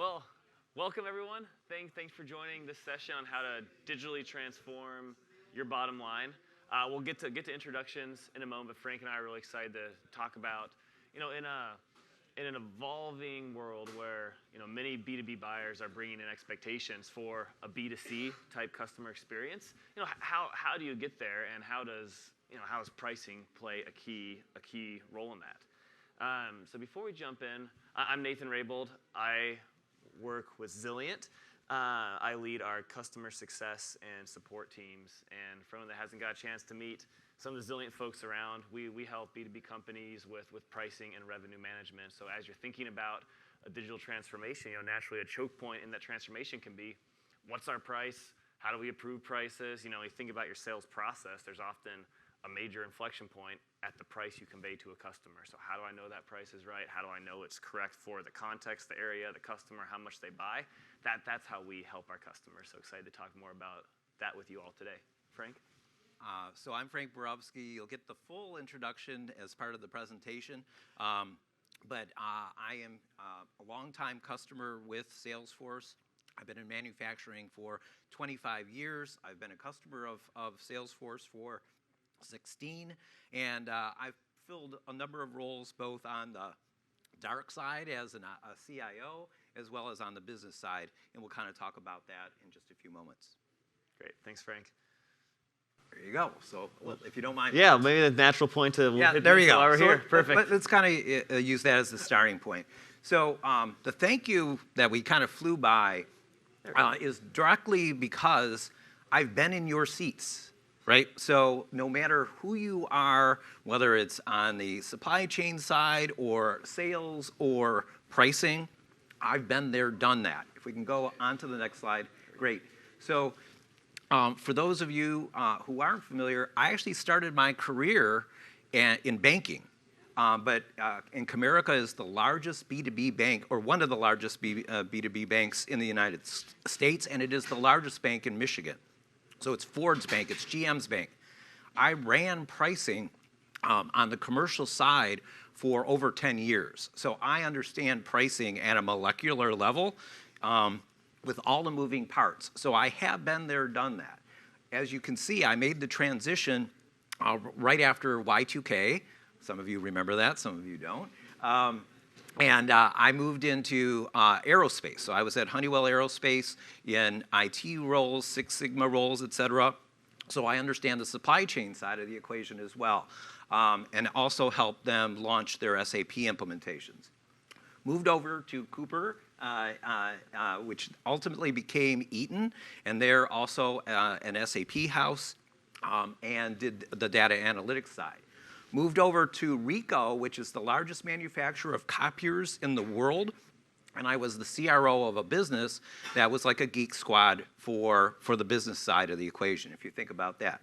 Well, welcome everyone. Thanks for joining this session on how to digitally transform your bottom line. We'll get to introductions in a moment, but Frank and I are really excited to talk about, in an evolving world where many B2B buyers are bringing in expectations for a B2C type customer experience. How do you get there, and how does pricing play a key role in that? So before we jump in, I'm Nathan Raybold. I work with Zilliant. I lead our customer success and support teams. And for anyone that hasn't got a chance to meet some of the Zilliant folks around, we help B2B companies with pricing and revenue management. So as you're thinking about a digital transformation, naturally a choke point in that transformation can be, what's our price? How do we approve prices? You think about your sales process, there's often a major inflection point at the price you convey to a customer. So how do I know that price is right? How do I know it's correct for the context, the area, the customer, how much they buy? That's how we help our customers. So excited to talk more about that with you all today. Frank? So I'm Frank Borowski. You'll get the full introduction as part of the presentation. But I am a longtime customer with Salesforce. I've been in manufacturing for 25 years. I've been a customer of Salesforce for 16, and I've filled a number of roles both on the dark side as a CIO as well as on the business side, and we'll kind of talk about that in just a few moments. Great, thanks Frank. There you go. So if you don't mind. Yeah, maybe the natural point to there you go. While we're so here. Perfect. Let's kind of use that as the starting point. So the thank you that we kind of flew by is directly because I've been in your seats. Right? So no matter who you are, whether it's on the supply chain side or sales or pricing, I've been there, done that. If we can go on to the next slide, great. So for those of you who aren't familiar, I actually started my career in banking. But Comerica is the largest B2B bank, or one of the largest B2B banks in the United States, and it is the largest bank in Michigan. So it's Ford's bank, it's GM's bank. I ran pricing on the commercial side for over 10 years. So I understand pricing at a molecular level with all the moving parts. So I have been there, done that. As you can see, I made the transition right after Y2K. Some of you remember that, some of you don't. And I moved into aerospace. So I was at Honeywell Aerospace in IT roles, Six Sigma roles, et cetera. So I understand the supply chain side of the equation as well. And also helped them launch their SAP implementations. Moved over to Cooper, which ultimately became Eaton. And they're also an SAP house and did the data analytics side. Moved over to Ricoh, which is the largest manufacturer of copiers in the world. And I was the CRO of a business that was like a geek squad for the business side of the equation, if you think about that.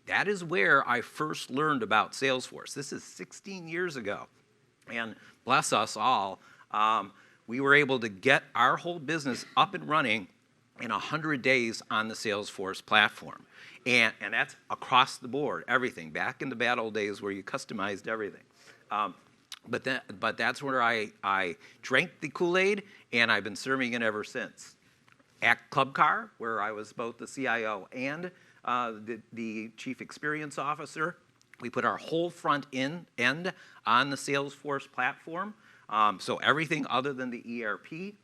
That is where I first learned about Salesforce. This is 16 years ago. And bless us all, we were able to get our whole business up and running in 100 days on the Salesforce platform. And that's across the board, everything. Back in the bad old days where you customized everything. But that's where I drank the Kool-Aid, and I've been serving it ever since. At Club Car, where I was both the CIO and the Chief Experience Officer, we put our whole front end on the Salesforce platform. So everything other than the ERP.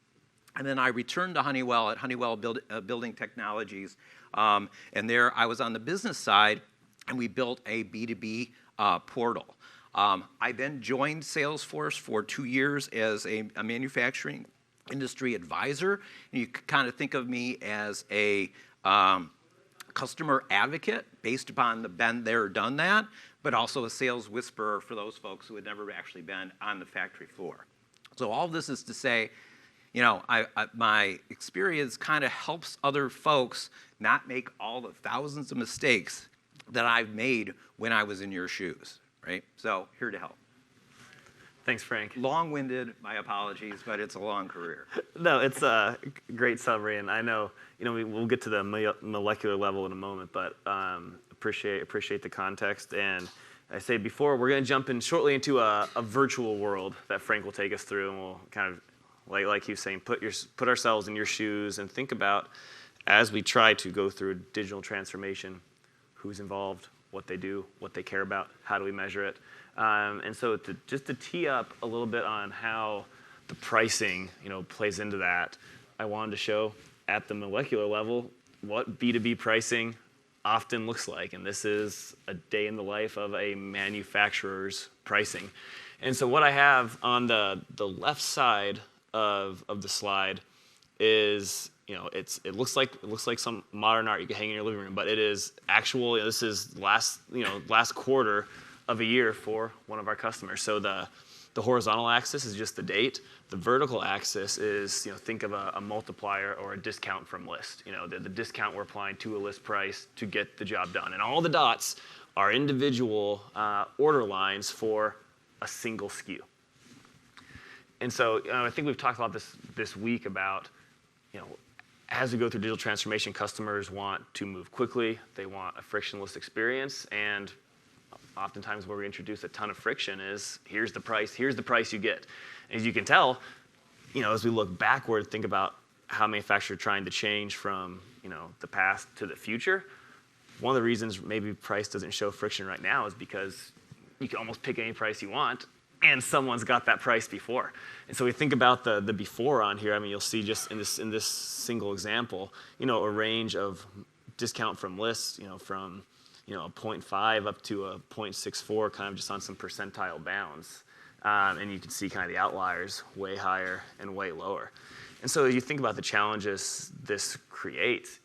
And then I returned to Honeywell at Honeywell Building Technologies. And there I was on the business side, and we built a B2B portal. I then joined Salesforce for 2 years as a manufacturing industry advisor. And you can kind of think of me as a customer advocate based upon the been there, done that, but also a sales whisperer for those folks who had never actually been on the factory floor. So all this is to say, my experience kind of helps other folks not make all the thousands of mistakes that I've made when I was in your shoes, right? So here to help. Thanks, Frank. Long-winded, my apologies, but it's a long career. No, it's a great summary, and I know, we'll get to the molecular level in a moment, but appreciate the context. And I say before, we're going to jump in shortly into a virtual world that Frank will take us through, and we'll Like he was saying, put ourselves in your shoes and think about, as we try to go through a digital transformation, who's involved, what they do, what they care about, how do we measure it. And so just to tee up a little bit on how the pricing, plays into that, I wanted to show at the molecular level what B2B pricing often looks like. And this is a day in the life of a manufacturer's pricing. And so what I have on the left side of the slide is, it looks like some modern art you can hang in your living room, but it is actual. This is last quarter of a year for one of our customers. So the horizontal axis is just the date. The vertical axis is, think of a multiplier or a discount from list. The discount we're applying to a list price to get the job done. And all the dots are individual order lines for a single SKU. And so I think we've talked about this week about, as we go through digital transformation, customers want to move quickly. They want a frictionless experience. And oftentimes where we introduce a ton of friction is, here's the price you get. As you can tell, as we look backward, think about how manufacturers are trying to change from, the past to the future. One of the reasons maybe price doesn't show friction right now is because you can almost pick any price you want, and someone's got that price before. And so we think about the before on here. I mean, you'll see just in this single example, a range of discount from lists, from a 0.5 up to a 0.64, kind of just on some percentile bounds. And you can see kind of the outliers way higher and way lower. And so you think about the challenges this creates.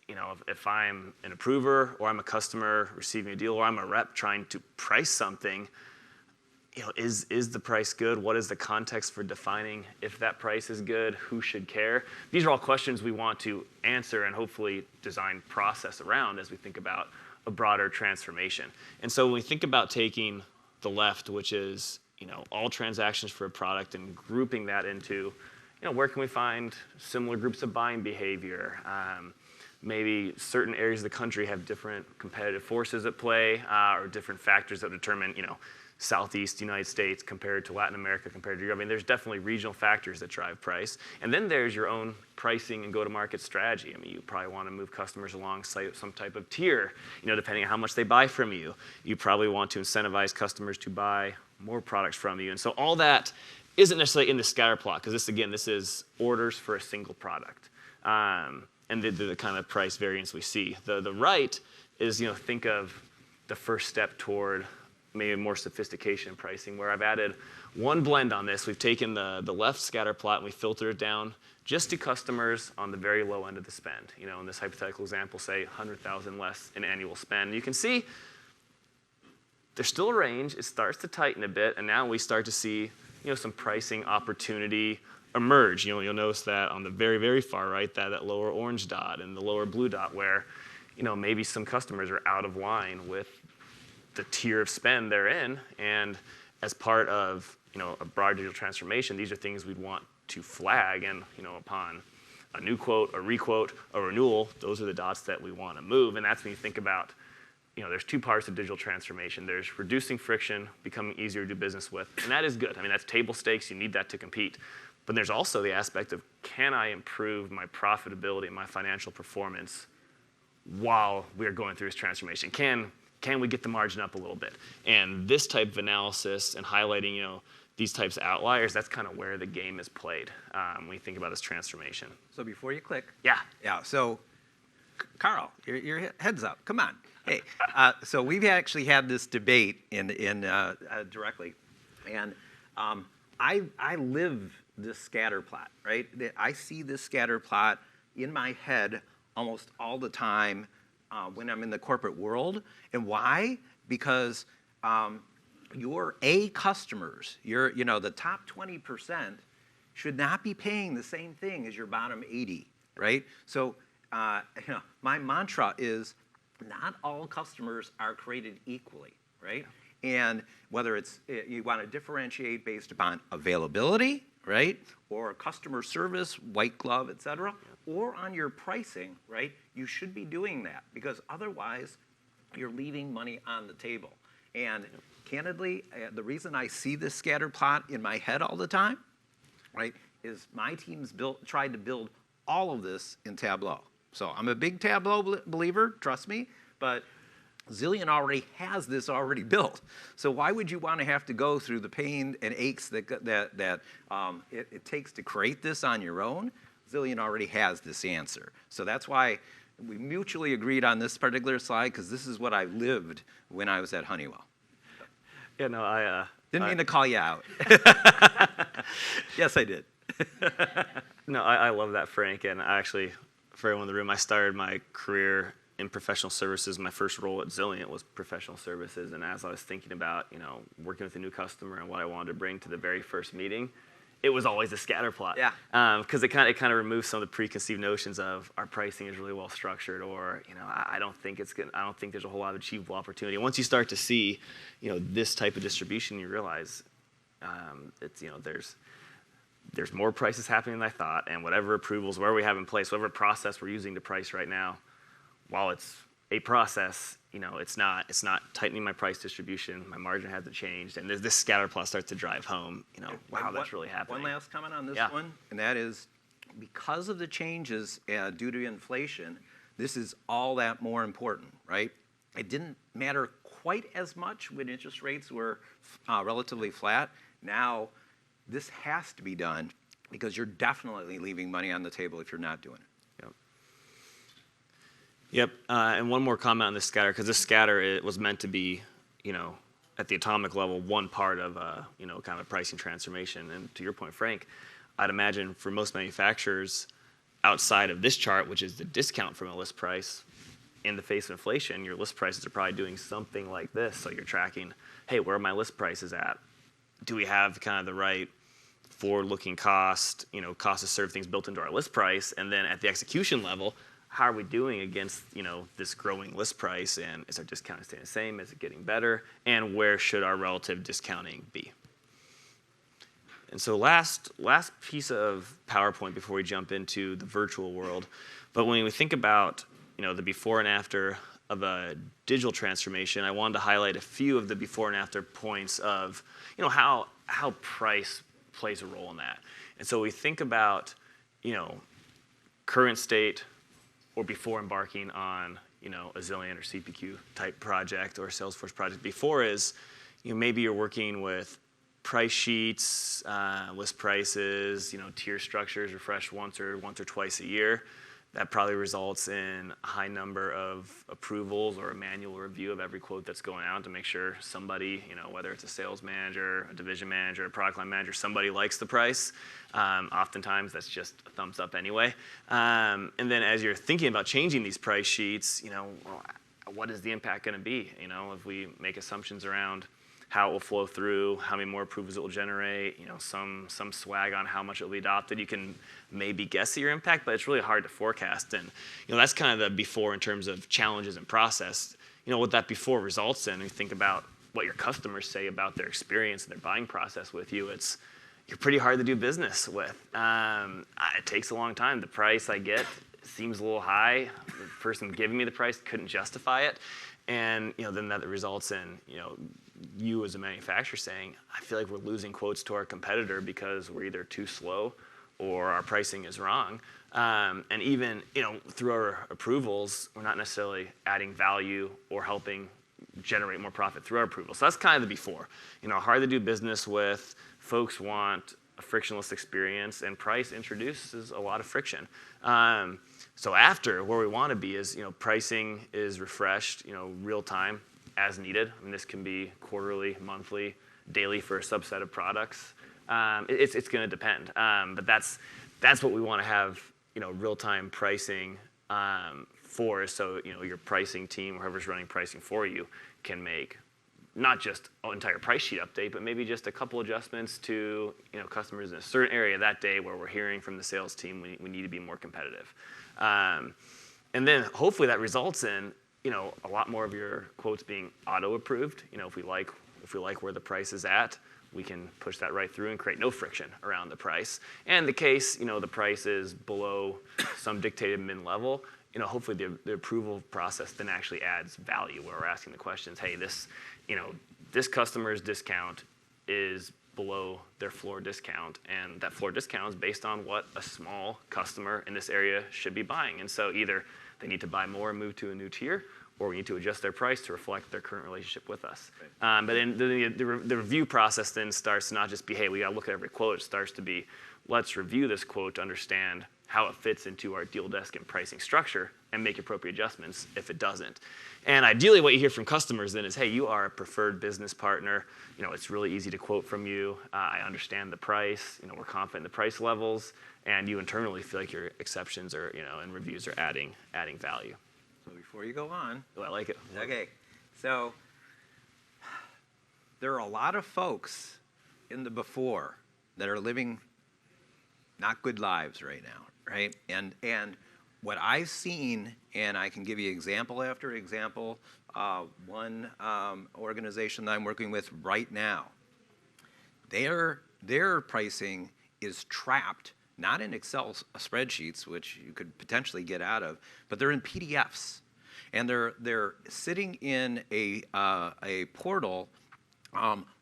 If I'm an approver or I'm a customer receiving a deal or I'm a rep trying to price something, is the price good? What is the context for defining if that price is good? Who should care? These are all questions we want to answer and hopefully design process around as we think about a broader transformation. And so when we think about taking the left, which is all transactions for a product, and grouping that into where can we find similar groups of buying behavior? Maybe certain areas of the country have different competitive forces at play, or different factors that determine Southeast United States compared to Latin America compared to Europe. I mean, there's definitely regional factors that drive price. And then there's your own pricing and go-to-market strategy. I mean, you probably want to move customers along some type of tier, depending on how much they buy from you. You probably want to incentivize customers to buy more products from you. And so all that isn't necessarily in the scatter plot, because this is orders for a single product. And the kind of price variance we see. The right is, think of the first step toward maybe more sophistication in pricing, where I've added one blend on this. We've taken the left scatter plot and we filtered it down just to customers on the very low end of the spend. In this hypothetical example, say 100,000 less in annual spend. You can see there's still a range. It starts to tighten a bit, and now we start to see some pricing opportunity emerge. You'll notice that on the very, very far right, that lower orange dot and the lower blue dot, where maybe some customers are out of line with the tier of spend they're in, and as part of a broad digital transformation, these are things we'd want to flag, and upon a new quote, a requote, a renewal, those are the dots that we want to move. And that's when you think about there's two parts of digital transformation. There's reducing friction, becoming easier to do business with, and that is good. I mean, that's table stakes. You need that to compete. But there's also the aspect of, can I improve my profitability and my financial performance while we are going through this transformation? Can we get the margin up a little bit? And this type of analysis and highlighting, these types of outliers, that's kind of where the game is played when you think about this transformation. So before you click. Yeah. Yeah. So, Carl, your heads up. Come on. Hey. So we've actually had this debate in directly, and I live this scatter plot, right? I see this scatter plot in my head almost all the time when I'm in the corporate world. And why? Because your A customers, the top 20% should not be paying the same thing as your bottom 80, right? So my mantra is, not all customers are created equally, right? And whether it's you want to differentiate based upon availability, right, or customer service, white glove, et cetera, or on your pricing, right, you should be doing that, because otherwise you're leaving money on the table. And candidly, the reason I see this scatter plot in my head all the time, right, is my team's tried to build all of this in Tableau. So I'm a big Tableau believer, trust me, but Zillion already has this already built. So why would you want to have to go through the pain and aches that it takes to create this on your own? Zillion already has this answer. So that's why we mutually agreed on this particular slide, because this is what I lived when I was at Honeywell. Yeah, no, I didn't mean to call you out. Yes, I did. No, I love that, Frank. And I actually, for everyone in the room, I started my career in professional services. My first role at Zillion was professional services. And as I was thinking about, working with a new customer and what I wanted to bring to the very first meeting, it was always a scatter plot. Yeah. Because it kind of removes some of the preconceived notions of our pricing is really well structured, or I don't think it's good. I don't think there's a whole lot of achievable opportunity. Once you start to see, this type of distribution, you realize it's there's more prices happening than I thought, and whatever approvals, whatever we have in place, whatever process we're using to price right now, while it's a process, it's not tightening my price distribution. My margin hasn't changed, and this scatter plot starts to drive home. Wow, that's really happening. One last comment on this one, and that is because of the changes due to inflation, this is all that more important, right? It didn't matter quite as much when interest rates were relatively flat. Now, this has to be done because you're definitely leaving money on the table if you're not doing it. Yep. And one more comment on this scatter, because this scatter, it was meant to be, at the atomic level, one part of kind of pricing transformation. And to your point, Frank, I'd imagine for most manufacturers, outside of this chart, which is the discount from a list price, in the face of inflation, your list prices are probably doing something like this. So you're tracking, hey, where are my list prices at? Do we have kind of the right forward-looking cost to serve things built into our list price? And then at the execution level, how are we doing against this growing list price? And is our discounting staying the same? Is it getting better? And where should our relative discounting be? And so last piece of PowerPoint before we jump into the virtual world. But when we think about the before and after of a digital transformation, I wanted to highlight a few of the before and after points of how price plays a role in that. And so we think about current state, or before embarking on a Zillion or CPQ type project or Salesforce project. Before is maybe you're working with price sheets, list prices, tier structures refreshed once or twice a year. That probably results in a high number of approvals or a manual review of every quote that's going out to make sure somebody, whether it's a sales manager, a division manager, a product line manager, somebody likes the price. Oftentimes that's just a thumbs up anyway. And then as you're thinking about changing these price sheets, what is the impact going to be? If we make assumptions around how it will flow through, how many more approvals it will generate, some swag on how much it will be adopted. You can maybe guess at your impact, but it's really hard to forecast. And that's kind of the before in terms of challenges and process. What that before results in, you think about what your customers say about their experience and their buying process with you. You're pretty hard to do business with. It takes a long time. The price I get seems a little high. The person giving me the price couldn't justify it. And then that results in you as a manufacturer saying, I feel like we're losing quotes to our competitor because we're either too slow or our pricing is wrong. And even through our approvals, we're not necessarily adding value or helping generate more profit through our approvals. So that's kind of the before. Hard to do business with. Folks want a frictionless experience, and price introduces a lot of friction. So after, where we want to be is, pricing is refreshed, real time as needed. This can be quarterly, monthly, daily for a subset of products. It's going to depend, but that's what we want to have, real time pricing for. So your pricing team, or whoever's running pricing for you, can make not just an entire price sheet update, but maybe just a couple adjustments to customers in a certain area that day where we're hearing from the sales team we need to be more competitive. And then hopefully that results in a lot more of your quotes being auto approved. If we like where the price is at, we can push that right through and create no friction around the price. And the case the price is below some dictated min level, hopefully the approval process then actually adds value, where we're asking the questions, hey, this customer's discount is below their floor discount. And that floor discount is based on what a small customer in this area should be buying. And so either they need to buy more and move to a new tier, or we need to adjust their price to reflect their current relationship with us. Right. But then the review process then starts to not just be, hey, we got to look at every quote. It starts to be, let's review this quote to understand how it fits into our deal desk and pricing structure and make appropriate adjustments if it doesn't. And ideally what you hear from customers then is, hey, you are a preferred business partner. It's really easy to quote from you. I understand the price. We're confident in the price levels. And you internally feel like your exceptions are, and reviews are adding value. So before you go on. Oh, I like it. Okay. So there are a lot of folks in the before that are living not good lives right now, right? And what I've seen, and I can give you example after example, one organization that I'm working with right now, their pricing is trapped, not in Excel spreadsheets, which you could potentially get out of, but they're in PDFs. And they're sitting in a portal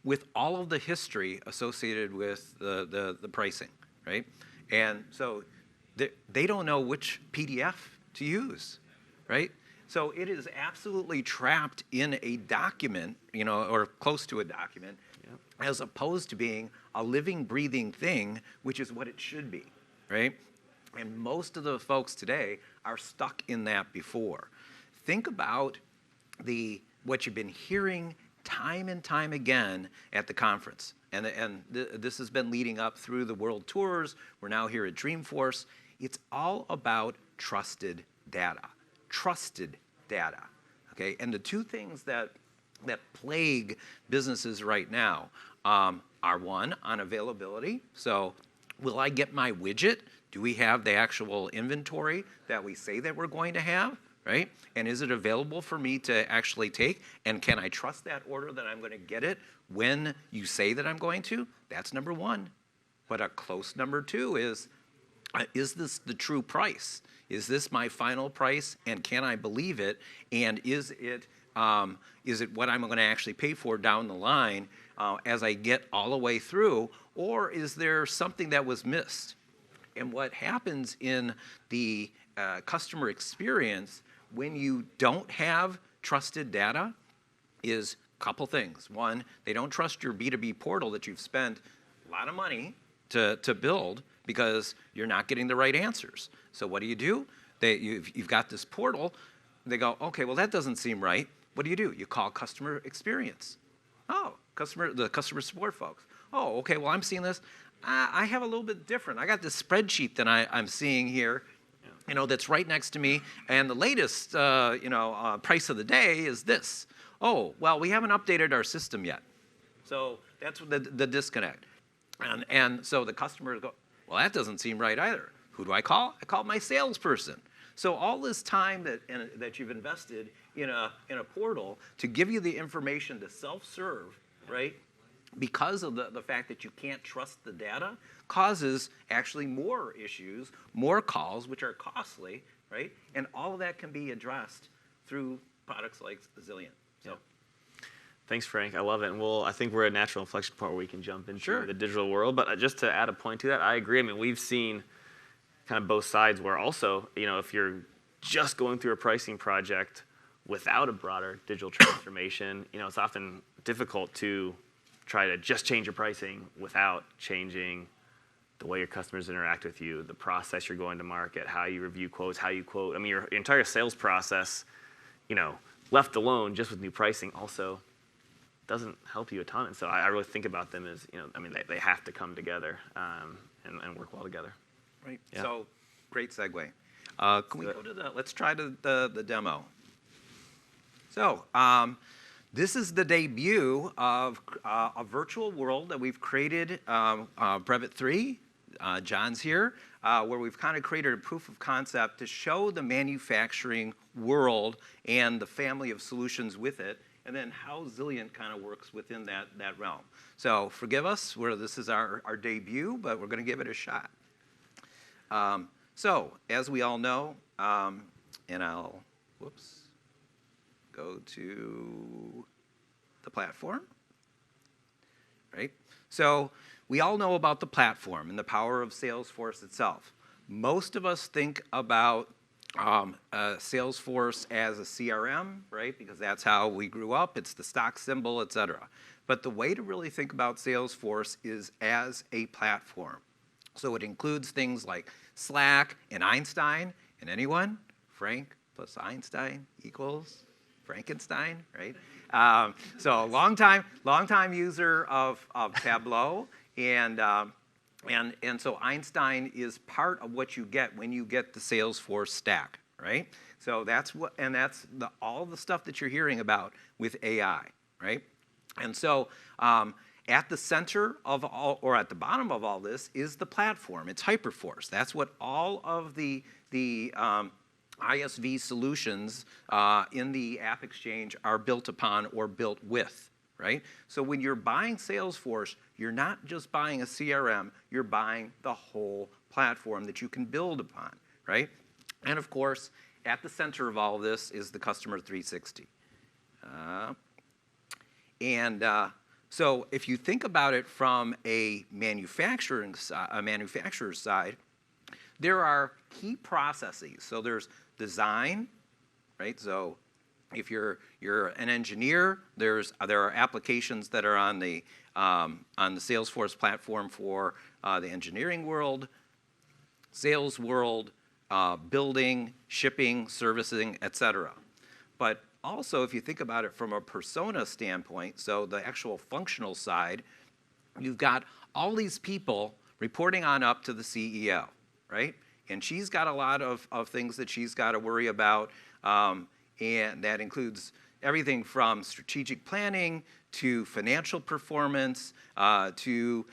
with all of the history associated with the pricing, right? And so they don't know which PDF to use, right? So it is absolutely trapped in a document, or close to a document, as opposed to being a living, breathing thing, which is what it should be, right? And most of the folks today are stuck in that before. Think about what you've been hearing time and time again at the conference. And this has been leading up through the world tours. We're now here at Dreamforce. It's all about trusted data. Trusted data. Okay? And the two things that plague businesses right now are one, on availability. So will I get my widget? Do we have the actual inventory that we say that we're going to have? Right? And is it available for me to actually take? And can I trust that order that I'm going to get it when you say that I'm going to? That's number one. But a close number two is this the true price? Is this my final price? And can I believe it? And is it what I'm going to actually pay for down the line as I get all the way through? Or is there something that was missed? And what happens in the customer experience when you don't have trusted data is a couple things. One, they don't trust your B2B portal that you've spent a lot of money to build because you're not getting the right answers. So what do? You've got this portal. They go, okay, well, that doesn't seem right. What do? You call customer experience. Oh, the customer support folks. Oh, okay, well, I'm seeing this. I have a little bit different. I got this spreadsheet that I'm seeing here, that's right next to me, and the latest, price of the day is this. Oh, well, we haven't updated our system yet. So that's the disconnect. And so the customers go, well, that doesn't seem right either. Who do I call? I call my salesperson. So all this time that you've invested in a portal to give you the information to self-serve, right? Because of the fact that you can't trust the data, causes actually more issues, more calls, which are costly, right? And all of that can be addressed through products like Zilliant. So, yeah. Thanks, Frank. I love it. And I think we're at a natural inflection point where we can jump into the digital world. But just to add a point to that, I agree. I mean, we've seen kind of both sides where also, if you're just going through a pricing project without a broader digital transformation, it's often difficult to try to just change your pricing without changing the way your customers interact with you, the process you're going to market, how you review quotes, how you quote. I mean, your entire sales process, left alone just with new pricing also doesn't help you a ton. And so I really think about them as, they have to come together and work well together. Right. Yeah. So, great segue. Can we go to let's try the demo. So, this is the debut of a virtual world that we've created, Brevet 3, John's here, where we've kind of created a proof of concept to show the manufacturing world and the family of solutions with it, and then how Zilliant kind of works within that realm. So forgive us, this is our debut, but we're going to give it a shot. So, as we all know, and I'll, go to the platform. right? So we all know about the platform and the power of Salesforce itself. Most of us think about Salesforce as a CRM, right? Because that's how we grew up. It's the stock symbol, et cetera. But the way to really think about Salesforce is as a platform. So it includes things like Slack and Einstein. And anyone? Frank plus Einstein equals Frankenstein, right? So long time user of Tableau, and so Einstein is part of what you get when you get the Salesforce stack, right? So that's all the stuff that you're hearing about with AI, right? And so at the center of all, or at the bottom of all this, is the platform. It's Hyperforce. That's what all of the ISV solutions in the App Exchange are built upon or built with, right? So when you're buying Salesforce, you're not just buying a CRM, you're buying the whole platform that you can build upon, right? And of course, at the center of all of this is the Customer 360. So if you think about it from a manufacturer's side, there are key processes. So there's design, right? So if you're an engineer, there are applications that are on the Salesforce platform for the engineering world, sales world, building, shipping, servicing, et cetera. But also, if you think about it from a persona standpoint, so the actual functional side, you've got all these people reporting on up to the CEO, right? And she's got a lot of things that she's got to worry about, and that includes everything from strategic planning to financial performance to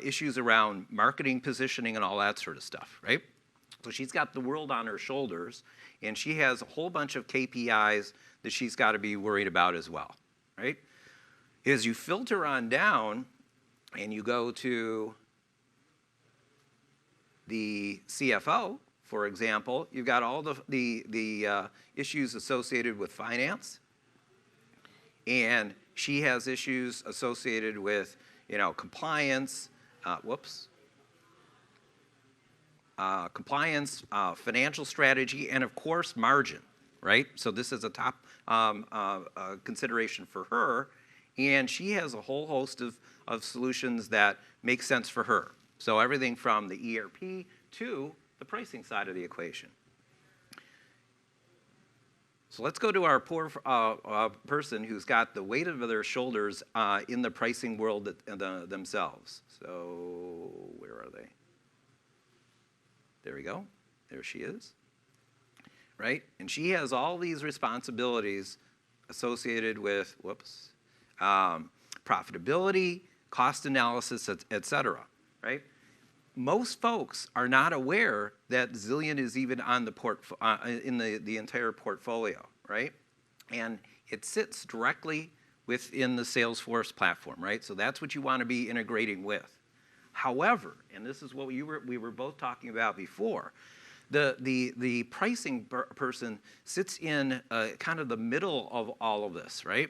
issues around marketing positioning and all that sort of stuff, right? So she's got the world on her shoulders, and she has a whole bunch of KPIs that she's got to be worried about as well, right? As you filter on down and you go to the CFO, for example, you've got all the issues associated with finance, and she has issues associated with, compliance, compliance, financial strategy, and of course margin, right? So this is a top consideration for her, and she has a whole host of solutions that make sense for her. So everything from the ERP to the pricing side of the equation. So let's go to our poor person who's got the weight of their shoulders in the pricing world themselves. So where are they? There we go. There she is. Right? And she has all these responsibilities associated with, profitability, cost analysis, et cetera. Right? Most folks are not aware that Zillion is even on the in the entire portfolio, right? And it sits directly within the Salesforce platform, right? So that's what you want to be integrating with. However, and this is what we were both talking about before, the pricing person sits in kind of the middle of all of this, right?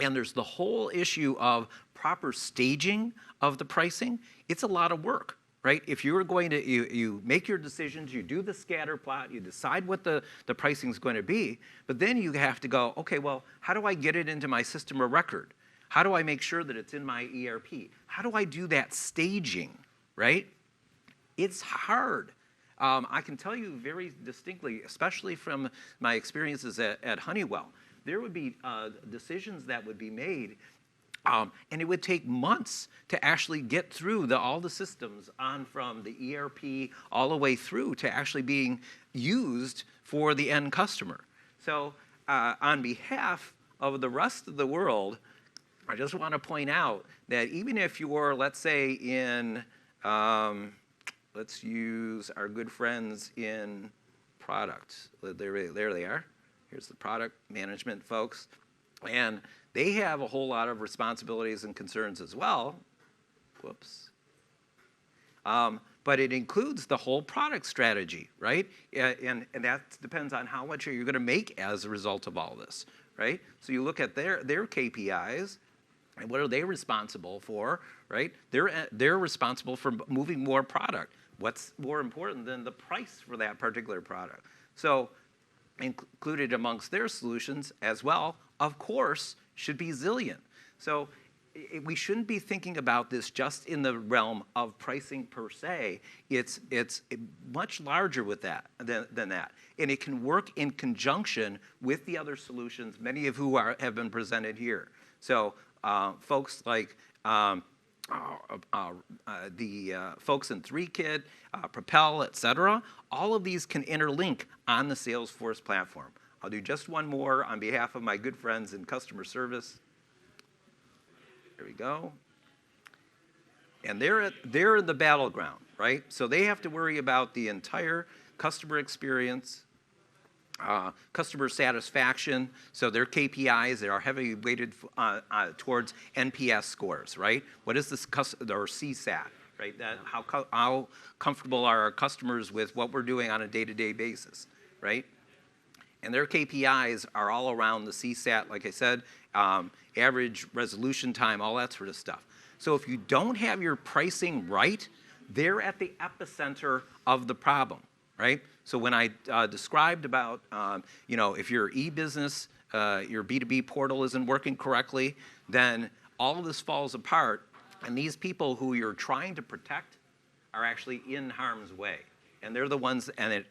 And there's the whole issue of proper staging of the pricing. It's a lot of work, right? If you're going to, you make your decisions, you do the scatter plot, you decide what the pricing is going to be, but then you have to go, okay, well, how do I get it into my system of record? How do I make sure that it's in my ERP? How do I do that staging, right? It's hard. I can tell you very distinctly, especially from my experiences at Honeywell, there would be decisions that would be made, and it would take months to actually get through all the systems on from the ERP all the way through to actually being used for the end customer. So on behalf of the rest of the world, I just want to point out that even if you're, let's say, in, let's use our good friends in product. There they are. Here's the product management folks. And they have a whole lot of responsibilities and concerns as well. Whoops. But it includes the whole product strategy, right? And that depends on how much you're going to make as a result of all this, right? So you look at their KPIs, And what are they responsible for, right? They're responsible for moving more product. What's more important than the price for that particular product? So included amongst their solutions as well, of course, should be Zillion. So we shouldn't be thinking about this just in the realm of pricing per se. It's much larger with that than that. And it can work in conjunction with the other solutions, many of who have been presented here. So folks like the folks in 3Kit, Propel, et cetera, all of these can interlink on the Salesforce platform. I'll do just one more on behalf of my good friends in customer service. There we go. And they're in the battleground, right? So they have to worry about the entire customer experience, customer satisfaction. So their KPIs, they are heavily weighted towards NPS scores, right? What is this or CSAT, right? That how comfortable are our customers with what we're doing on a day-to-day basis, right? And their KPIs are all around the CSAT, like I said, average resolution time, all that sort of stuff. So if you don't have your pricing right, they're at the epicenter of the problem, right? So when I described about, if your e-business, your B2B portal isn't working correctly, then all of this falls apart, and these people who you're trying to protect are actually in harm's way. And they're the ones, and it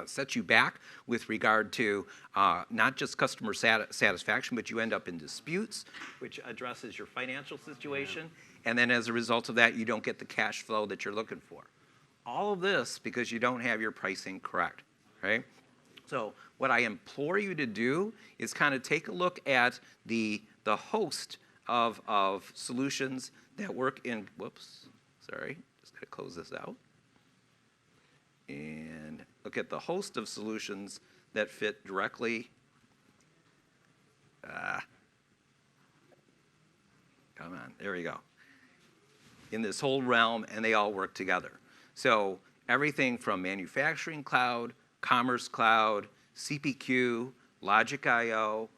sets you back with regard to not just customer satisfaction, but you end up in disputes, which addresses your financial situation. And then as a result of that, you don't get the cash flow that you're looking for. All of this because you don't have your pricing correct, right? So what I implore you to do is kind of take a look at the host of solutions that work in, just got to close this out. And look at the host of solutions that fit directly. Come on, there we go. In this whole realm, and they all work together. So everything from Manufacturing Cloud, Commerce Cloud, CPQ, Logic.io,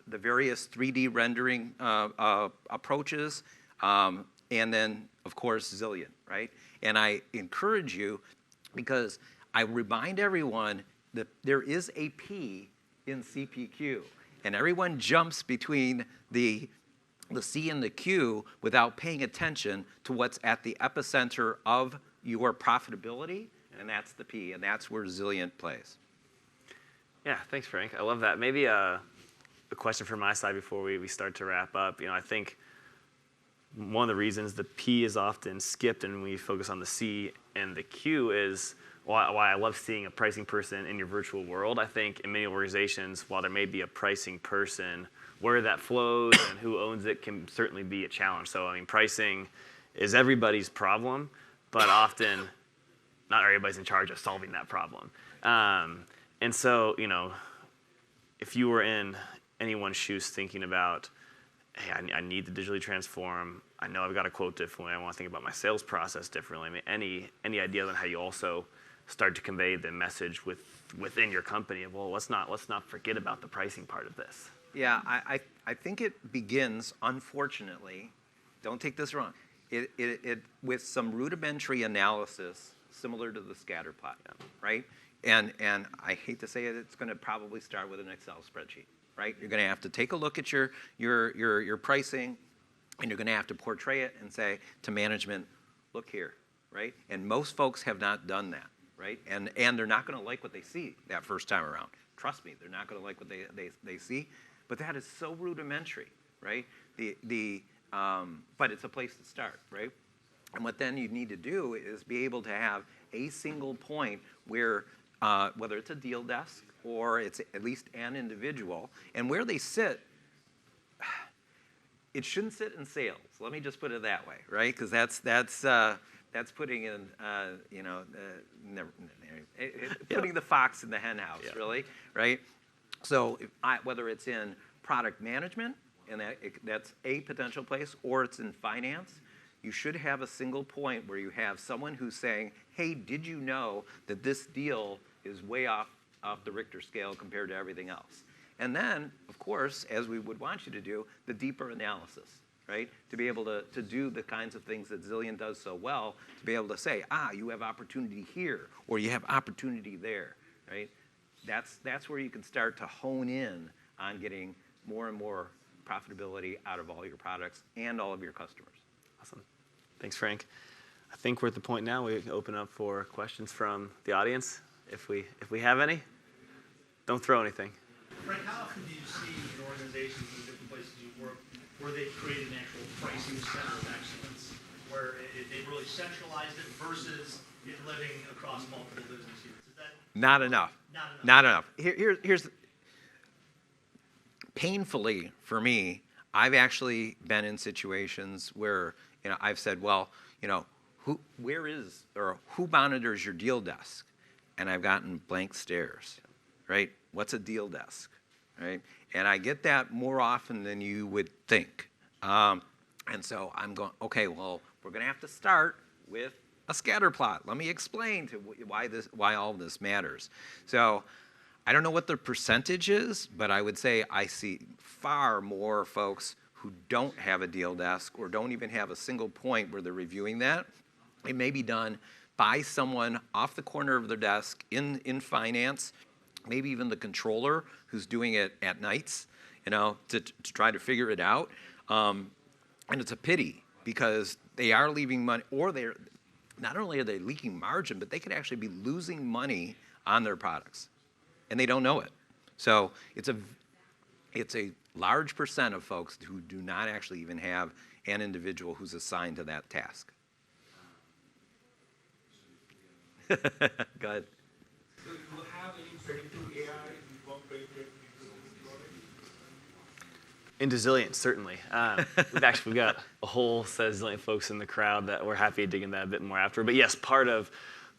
the various 3D rendering approaches, and then, of course, Zillion, right? And I encourage you, because I remind everyone that there is a P in CPQ, and everyone jumps between the C and the Q without paying attention to what's at the epicenter of your profitability, and that's the P, and that's where Zillion plays. Yeah, thanks, Frank. I love that. Maybe a question from my side before we start to wrap up. I think one of the reasons the P is often skipped and we focus on the C and the Q is why I love seeing a pricing person in your virtual world. I think in many organizations, while there may be a pricing person, where that flows and who owns it can certainly be a challenge. So, pricing is everybody's problem, but often not everybody's in charge of solving that problem. And so, if you were in anyone's shoes thinking about, hey, I need to digitally transform. I know I've got to quote differently. I want to think about my sales process differently. Any idea on how you also start to convey the message within your company of, well, let's not forget about the pricing part of this. Yeah, I think it begins, unfortunately, don't take this wrong, it with some rudimentary analysis similar to the scatter plot, right? And I hate to say it, it's going to probably start with an Excel spreadsheet, right? You're going to have to take a look at your pricing, and you're going to have to portray it and say to management, look here, right? And most folks have not done that, right? And they're not going to like what they see that first time around. Trust me, they're not going to like what they see. But that is so rudimentary, right? But it's a place to start, right? And what then you need to do is be able to have a single point where, whether it's a deal desk or it's at least an individual, and where they sit, it shouldn't sit in sales. Let me just put it that way, right? Because that's putting in, putting the fox in the hen house, really, right? So whether it's in product management, and that's a potential place, or it's in finance, you should have a single point where you have someone who's saying, hey, did you know that this deal is way off the Richter scale compared to everything else? And then, of course, as we would want you to do, the deeper analysis, right? To be able to do the kinds of things that Zillion does so well, to be able to say, you have opportunity here, or you have opportunity there, right? That's where you can start to hone in on getting more and more profitability out of all your products and all of your customers. Awesome. Thanks, Frank. I think we're at the point now we can open up for questions from the audience, if we have any. Don't throw anything. Frank, how often do you see in organizations in different places you work where they create an actual pricing center of excellence, where they've really centralized it versus it living across multiple business units? Is that Not enough. not Not enough? enough. Here's painfully for me, I've actually been in situations where I've said, well, who monitors your deal desk? And I've gotten blank stares, right? What's a deal desk, right? And I get that more often than you would think. And so I'm going, okay, well, we're going to have to start with a scatter plot. Let me explain to why all of this matters. So I don't know what the percentage is, but I would say I see far more folks who don't have a deal desk or don't even have a single point where they're reviewing that. It may be done by someone off the corner of their desk in finance, maybe even the controller who's doing it at nights, to try to figure it out. And it's a pity because they are leaving money, or not only are they leaking margin, but they could actually be losing money on their products, and they don't know it. So it's a large percent of folks who do not actually even have an individual who's assigned to that task. Go ahead. So you have any predictive AI incorporated into this product? Into Zillion, certainly. We've got a whole set of Zillion folks in the crowd that we're happy to dig into that a bit more after. But yes, part of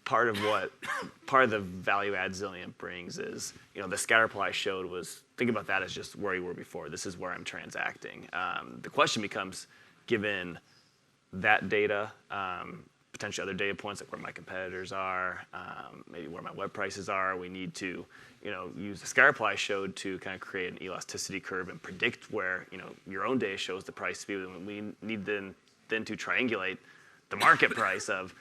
the value add Zillion brings is, the scatter plot I showed was, think about that as just where you were before. This is where I'm transacting. The question becomes, given that data, potentially other data points like where my competitors are, maybe where my web prices are, we need to use the scatter plot I showed to kind of create an elasticity curve and predict where your own data shows the price to be. We need then to triangulate the market price of,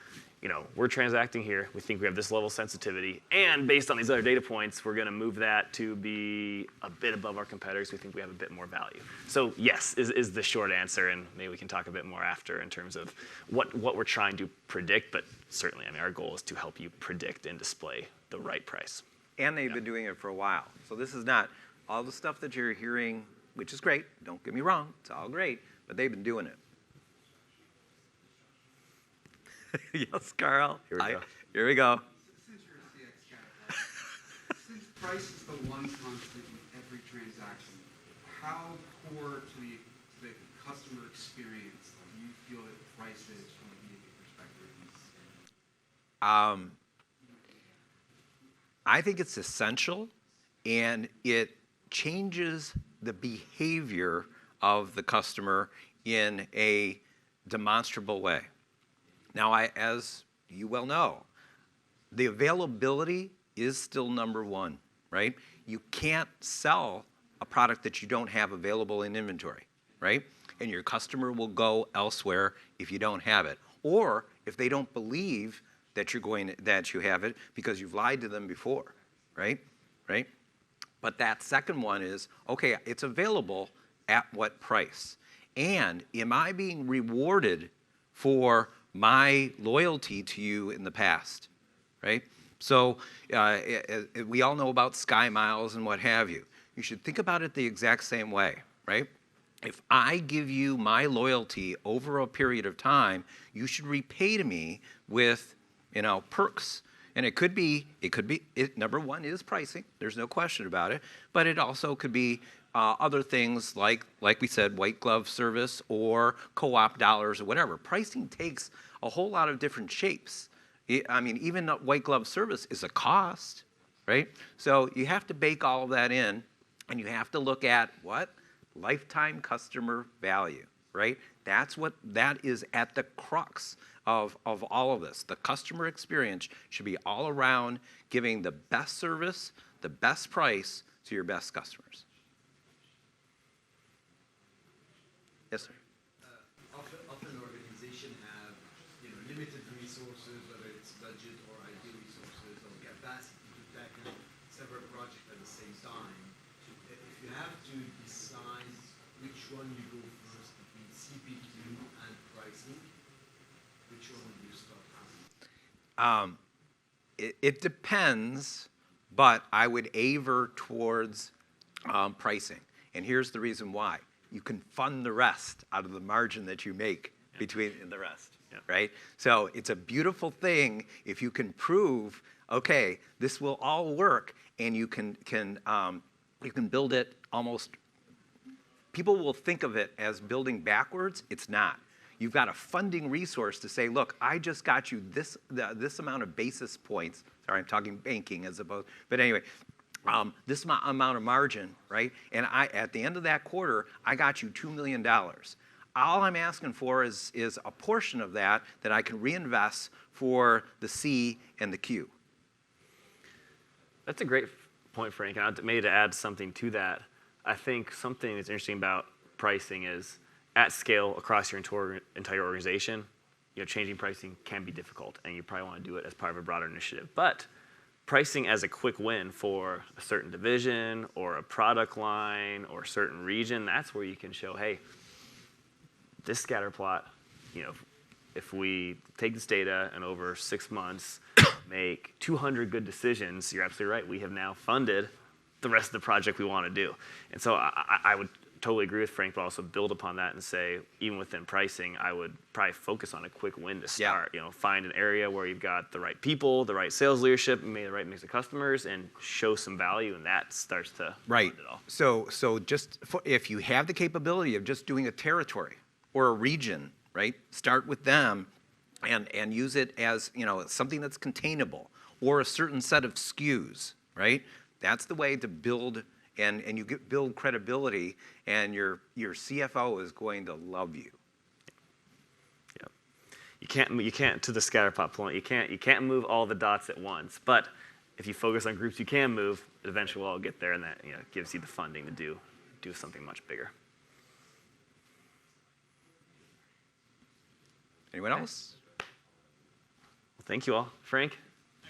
we're transacting here, we think we have this level of sensitivity, and based on these other data points, we're going to move that to be a bit above our competitors. We think we have a bit more value. So yes, is the short answer, and maybe we can talk a bit more after in terms of what we're trying to predict, but certainly, our goal is to help you predict and display the right price. And they've been doing it for a while. So this is not all the stuff that you're hearing, which is great. Don't get me wrong. It's all great. But they've been doing it. Yes, Carl. Here we go. Since you're a CX guy, since price is the one constant in every transaction, how core to the customer experience do you feel that price is from a B2B perspective? I think it's essential, and it changes the behavior of the customer in a demonstrable way. Now, as you well know, the availability is still number one, right? You can't sell a product that you don't have available in inventory, right? And your customer will go elsewhere if you don't have it, or if they don't believe that you have it because you've lied to them before, right? But that second one is, okay, it's available at what price? And am I being rewarded for my loyalty to you in the past, right? So we all know about Sky Miles and what have you. You should think about it the exact same way, right? If I give you my loyalty over a period of time, you should repay to me with, perks. And it could be, number one is pricing. There's no question about it. But it also could be other things like we said, white glove service or co-op dollars or whatever. Pricing takes a whole lot of different shapes. Even white glove service is a cost, right? So you have to bake all of that in, and you have to look at what? Lifetime customer value, right? That is at the crux of all of this. The customer experience should be all around giving the best service, the best price to your best customers. Yes, sir. Often organizations have, limited resources, whether it's budget or IT resources or capacity to tackle several projects at the same time. If you have to decide which one you go first between CPQ and pricing, which one would you start with? It depends, but I would aver towards pricing. And here's the reason why. You can fund the rest out of the margin that you make between the rest, right? So it's a beautiful thing if you can prove, okay, this will all work, and you can build it almost. People will think of it as building backwards. It's not. You've got a funding resource to say, look, I just got you this amount of basis points. Sorry, I'm talking banking as opposed, but anyway, this amount of margin, right? And at the end of that quarter, I got you $2 million. All I'm asking for is a portion of that I can reinvest for the C and the Q. That's a great point, Frank. And maybe to add something to that, I think something that's interesting about pricing is at scale across your entire organization, changing pricing can be difficult, and you probably want to do it as part of a broader initiative. But pricing as a quick win for a certain division or a product line or a certain region, that's where you can show, hey, this scatter plot, if we take this data and over 6 months make 200 good decisions, you're absolutely right. We have now funded the rest of the project we want to do. And so I would totally agree with Frank, but also build upon that and say, even within pricing, I would probably focus on a quick win to start. Find an area where you've got the right people, the right sales leadership, maybe the right mix of customers, and show some value, and that starts to fund it all. So just if you have the capability of just doing a territory or a region, right? Start with them and use it as something that's containable or a certain set of SKUs, right? That's the way to build. And you build credibility, and your CFO is going to love you. Yeah, you can't to the scatterplot point. You can't move all the dots at once. But if you focus on groups you can move, eventually we'll all get there, and that gives you the funding to do something much bigger. Anyone else? Well, thank you all, Frank.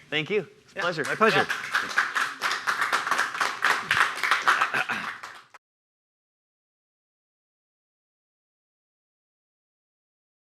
Thank you. It's a pleasure. My pleasure. Yeah.